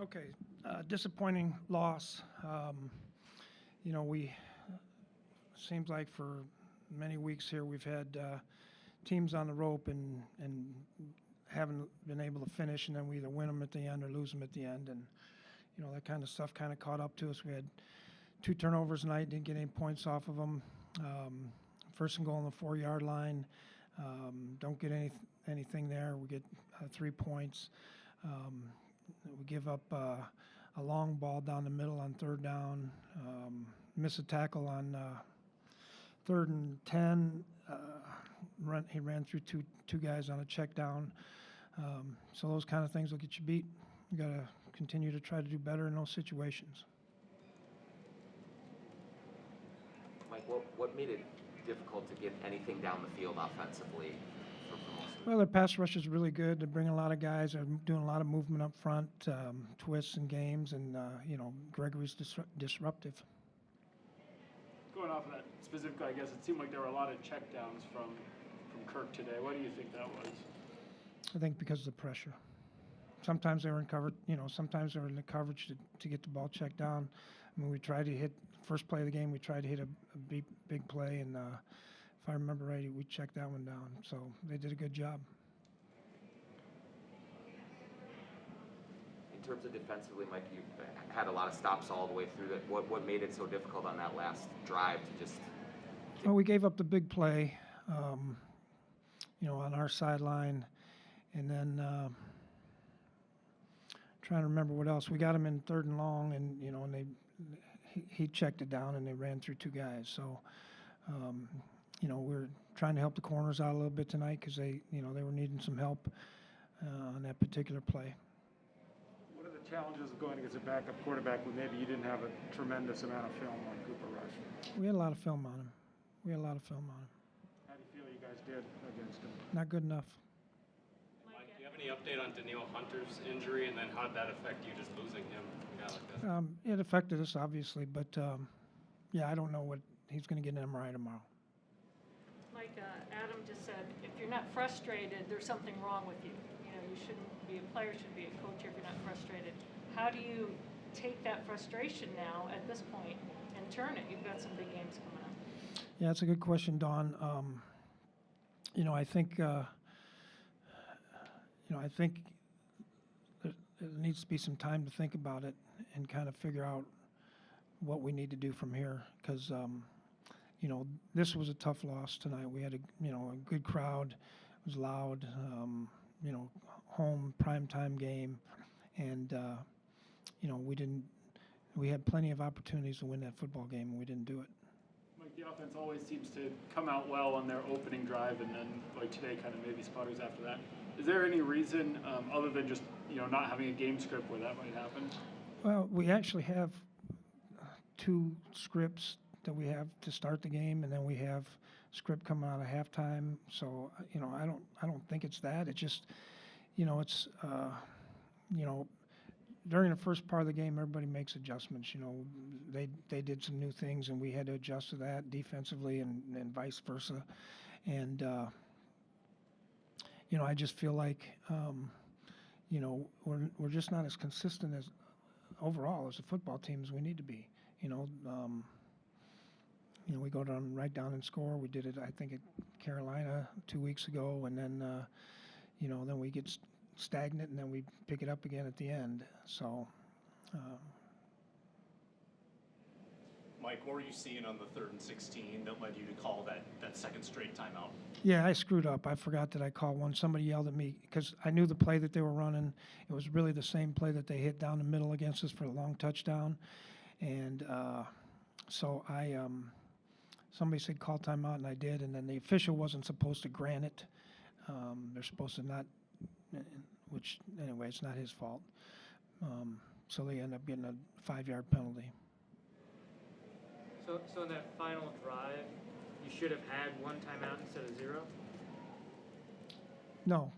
Okay, disappointing loss. We seems like for many weeks here we've had teams on the rope and haven't been able to finish, and then we either win them at the end or lose them at the end, and that kind of stuff kind of caught up to us. We had 2 turnovers tonight, didn't get any points off of them. First and goal on the 4-yard line, don't get anything there. We get 3 points. We give up a long ball down the middle on 3rd down, miss a tackle on 3rd and 10. He ran through two guys on a check down. So those kind of things will get you beat. You got to continue to try to do better in those situations. Mike, what made it difficult to get anything down the field offensively for most of Well, their pass rush is really good. They're bringing a lot of guys. They're doing a lot of movement up front, twists and games, and Gregory's disruptive. Going off of that specifically, I guess it seemed like there were a lot of checkdowns from Kirk today. What do you think that was? I think because of the pressure. Sometimes they were in cover. Sometimes they were in the coverage to get the ball checked down. I mean, we tried to hit first play of the game. We tried to hit a big play, and if I remember right, we checked that one down. So they did a good job. In terms of defensively, Mike, you had a lot of stops all the way through. That what made it so difficult on that last drive to just? Well, we gave up the big play, on our sideline, and then trying to remember what else. We got him in 3rd and long, and he checked it down, and they ran through 2 guys. So, we're trying to help the corners out a little bit tonight because they were needing some help on that particular play. What are the challenges of going against a backup quarterback when maybe you didn't have a tremendous amount of film on Cooper Rush? We had a lot of film on him. How do you feel you guys did against him? Not good enough. Mike, do you have any update on Danielle Hunter's injury, and then how did that affect you just losing him, a guy like that? It affected us, obviously, but I don't know what he's going to get an MRI tomorrow. Like Adam just said, if you're not frustrated, there's something wrong with you. You shouldn't be a player, should be a coach if you're not frustrated. How do you take that frustration now at this point and turn it? You've got some big games coming up. Yeah, that's a good question, Dawn. I think I think there needs to be some time to think about it and kind of figure out what we need to do from here, because this was a tough loss tonight. We had a good crowd. It was loud. Home primetime game, and we had plenty of opportunities to win that football game, and we didn't do it. Mike, the offense always seems to come out well on their opening drive, and then like today, kind of maybe sputters after that. Is there any reason other than just not having a game script where that might happen? Well, we actually have 2 scripts that we have to start the game, and then we have script coming out of halftime. So I don't think it's that. It's just it's during the first part of the game, everybody makes adjustments. They did some new things, and we had to adjust to that defensively, and vice versa. And I just feel like we're just not as consistent as overall as a football team as we need to be. We go right down and score. We did it, I think, at Carolina 2 weeks ago, and then then we get stagnant, and then we pick it up again at the end. So. Mike, what were you seeing on the 3rd and 16 that led you to call that second straight timeout? Yeah, I screwed up. I forgot that I called one. Somebody yelled at me because I knew the play that they were running. It was really the same play that they hit down the middle against us for a long touchdown. And so somebody said call timeout, and I did. And then the official wasn't supposed to grant it. They're supposed to not, which anyway, it's not his fault. So they end up getting a 5-yard penalty. So in that final drive, you should have had 1 timeout instead of 0? No,